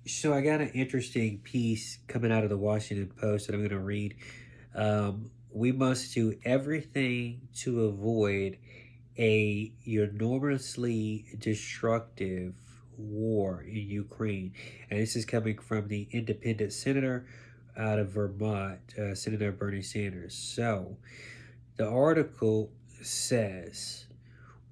So I got an interesting piece coming out of the Washington Post that I'm going to read. We must do everything to avoid a enormously destructive war in Ukraine. And this is coming from the independent senator out of Vermont, Senator Bernie Sanders. So the article says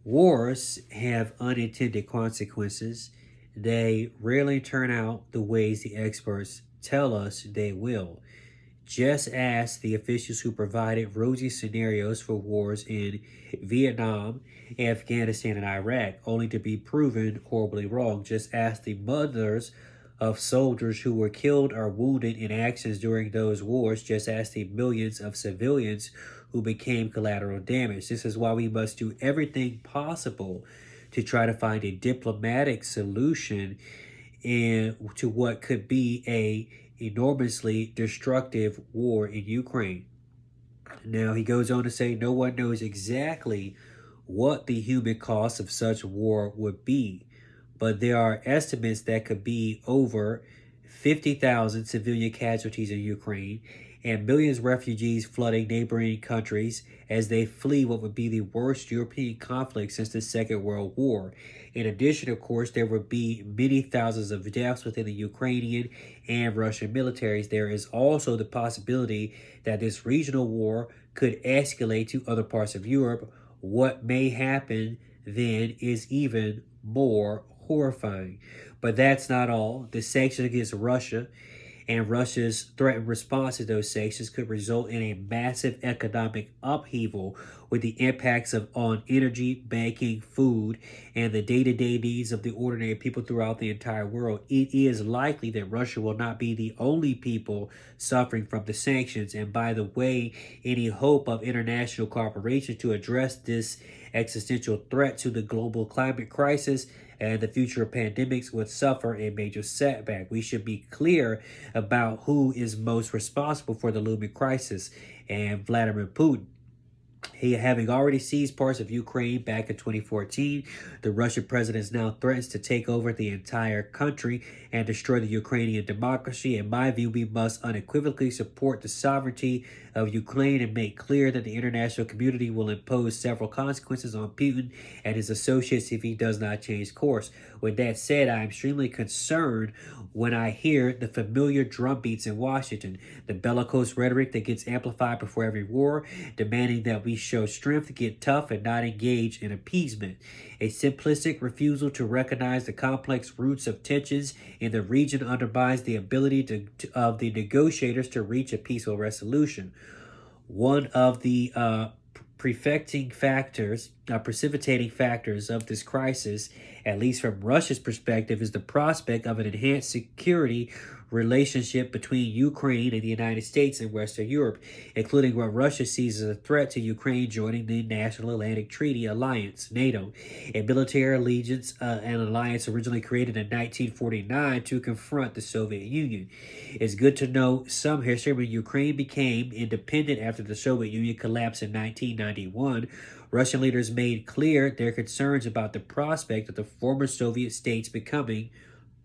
wars have unintended consequences. They rarely turn out the ways the experts tell us they will. Just ask the officials who provided rosy scenarios for wars in Vietnam, Afghanistan, and Iraq, only to be proven horribly wrong. Just ask the mothers of soldiers who were killed or wounded in actions during those wars. Just ask the millions of civilians who became collateral damage. This is why we must do everything possible to try to find a diplomatic solution to what could be a enormously destructive war in Ukraine. Now he goes on to say no one knows exactly what the human cost of such war would be, but there are estimates that could be over 50,000 civilian casualties in Ukraine and millions of refugees flooding neighboring countries as they flee what would be the worst European conflict since the Second World War. In addition, of course, there would be many thousands of deaths within the Ukrainian and Russian militaries. There is also the possibility that this regional war could escalate to other parts of Europe. What may happen then is even more horrifying. But that's not all. The sanctions against Russia and Russia's threatened response to those sanctions could result in a massive economic upheaval with the impacts on energy, banking, food, and the day-to-day needs of the ordinary people throughout the entire world. It is likely that Russia will not be the only people suffering from the sanctions. And by the way, any hope of international cooperation to address this existential threat to the global climate crisis and the future of pandemics would suffer a major setback. We should be clear about who is most responsible for the looming crisis, and Vladimir Putin. He, having already seized parts of Ukraine back in 2014, the Russian president now threatens to take over the entire country and destroy the Ukrainian democracy. In my view, we must unequivocally support the sovereignty of Ukraine and make clear that the international community will impose several consequences on Putin and his associates if he does not change course. With that said, I am extremely concerned when I hear the familiar drumbeats in Washington, the bellicose rhetoric that gets amplified before every war, demanding that we show strength, get tough, and not engage in appeasement. A simplistic refusal to recognize the complex roots of tensions in the region undermines the ability of the negotiators to reach a peaceful resolution. One of the precipitating factors of this crisis, at least from Russia's perspective, is the prospect of an enhanced security relationship between Ukraine and the United States and Western Europe, including what Russia sees as a threat to Ukraine joining the National Atlantic Treaty Alliance, NATO, a military allegiance and alliance originally created in 1949 to confront the Soviet Union. It's good to know some history. When Ukraine became independent after the Soviet Union collapsed in 1991, Russian leaders made clear their concerns about the prospect of the former Soviet states becoming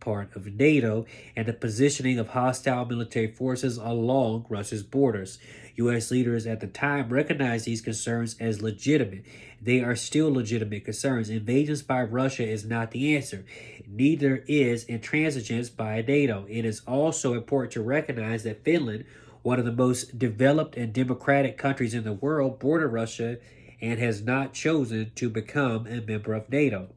part of NATO and the positioning of hostile military forces along Russia's borders. U.S. leaders at the time recognized these concerns as legitimate. They are still legitimate concerns. Invasions by Russia is not the answer. Neither is intransigence by NATO. It is also important to recognize that Finland, one of the most developed and democratic countries in the world, border Russia and has not chosen to become a member of NATO.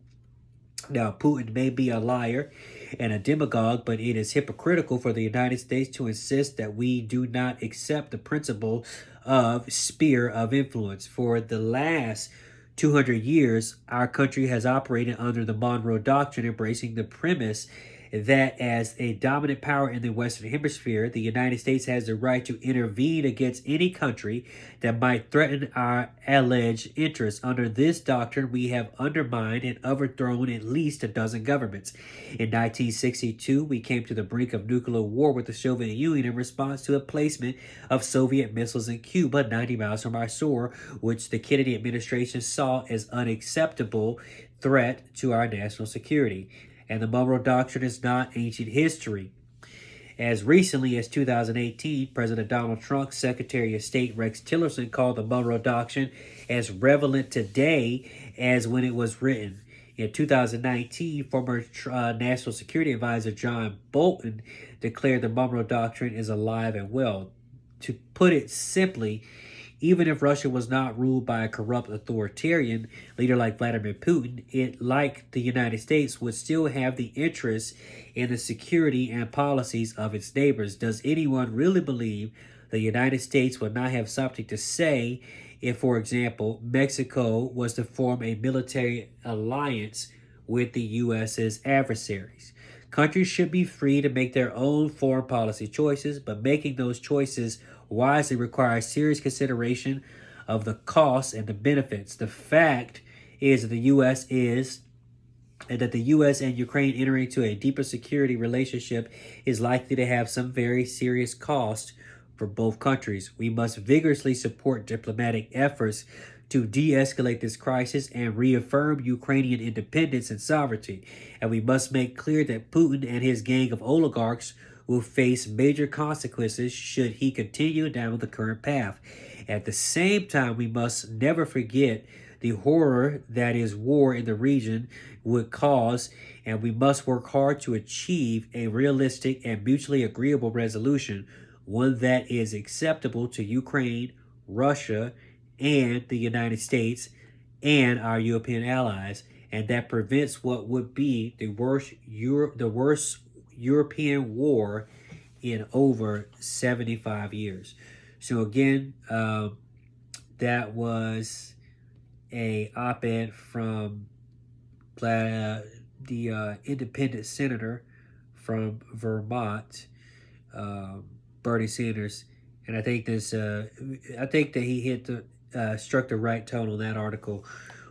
Now, Putin may be a liar and a demagogue, but it is hypocritical for the United States to insist that we do not accept the principle of sphere of influence. For the last 200 years, our country has operated under the Monroe Doctrine, embracing the premise that as a dominant power in the Western Hemisphere, the United States has the right to intervene against any country that might threaten our alleged interests. Under this doctrine, we have undermined and overthrown at least a dozen governments. In 1962, we came to the brink of nuclear war with the Soviet Union in response to a placement of Soviet missiles in Cuba 90 miles from our shore, which the Kennedy administration saw as unacceptable threat to our national security. And the Monroe Doctrine is not ancient history. As recently as 2018, President Donald Trump's Secretary of State Rex Tillerson called the Monroe Doctrine as relevant today as when it was written. In 2019, former National Security Advisor John Bolton declared the Monroe Doctrine is alive and well. To put it simply, even if Russia was not ruled by a corrupt authoritarian leader like Vladimir Putin, it, like the United States, would still have the interest in the security and policies of its neighbors. Does anyone really believe the United States would not have something to say if, for example, Mexico was to form a military alliance with the U.S.'s adversaries? Countries should be free to make their own foreign policy choices, but making those choices wisely requires serious consideration of the costs and the benefits. The fact is that the U.S. and Ukraine entering into a deeper security relationship is likely to have some very serious cost for both countries. We must vigorously support diplomatic efforts to de-escalate this crisis and reaffirm Ukrainian independence and sovereignty. And we must make clear that Putin and his gang of oligarchs will face major consequences should he continue down the current path. At the same time, we must never forget the horror that is war in the region would cause, and we must work hard to achieve a realistic and mutually agreeable resolution, one that is acceptable to Ukraine, Russia, and the United States and our European allies, and that prevents what would be the worst European war in over 75 years. So again, that was a op-ed from the independent senator from Vermont, Bernie Sanders, and I think that he struck the right tone on that article.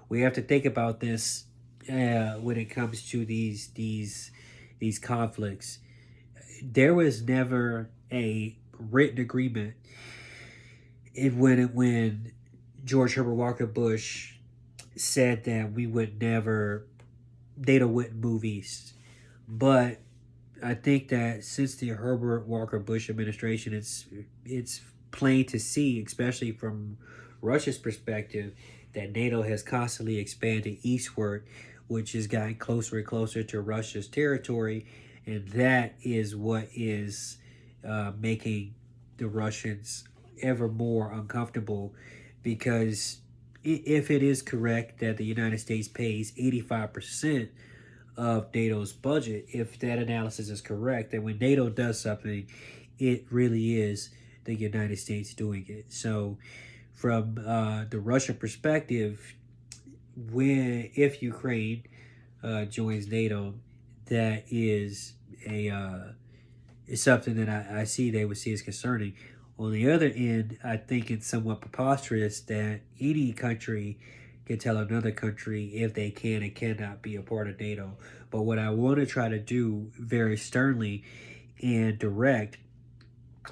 We have to think about this when it comes to these conflicts. There was never a written agreement when George Herbert Walker Bush said that NATO wouldn't move east. But I think that since the Herbert Walker Bush administration, it's plain to see, especially from Russia's perspective, that NATO has constantly expanded eastward, which has gotten closer and closer to Russia's territory, and that is what is making the Russians ever more uncomfortable, because if it is correct that the United States pays 85% of NATO's budget, if that analysis is correct, then when NATO does something, it really is the United States doing it. So from the Russian perspective, if Ukraine joins NATO, that is something that I see they would see as concerning. On the other end, I think it's somewhat preposterous that any country can tell another country if they can and cannot be a part of NATO. But what I want to try to do very sternly and direct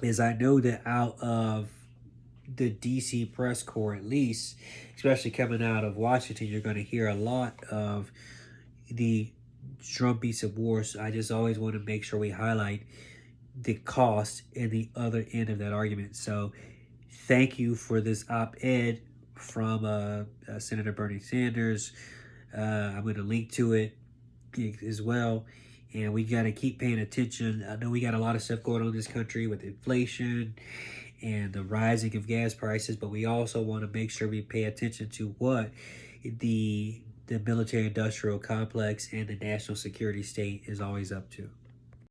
is, I know that out of the DC press corps, at least, especially coming out of Washington, you're going to hear a lot of the drumbeats of war. So I just always want to make sure we highlight the cost and the other end of that argument. So thank you for this op-ed from Senator Bernie Sanders. I'm going to link to it as well. And we got to keep paying attention. I know we got a lot of stuff going on in this country with inflation and the rising of gas prices, but we also want to make sure we pay attention to what the military-industrial complex and the national security state is always up to.